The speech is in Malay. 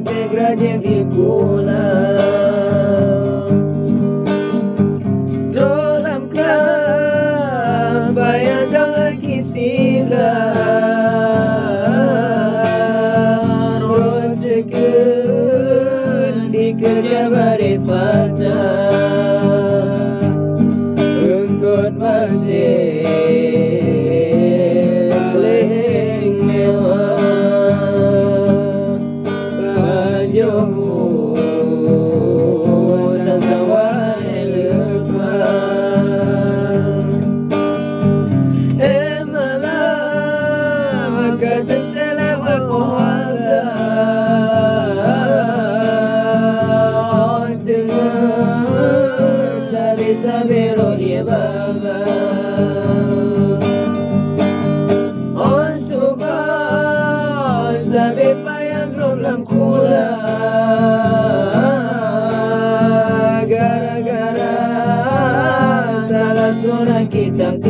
te grazie vinculat. Zolam klan Fayadang akisiblan Rojekeun dikejar bari fata Engkot masih Leng mewah Pajomu Sasawan elefan Malam Katentela wapohala Tengah Sabi-sabi rohi baba On suka Sabi payang lam kula Gara-gara Salah seorang kita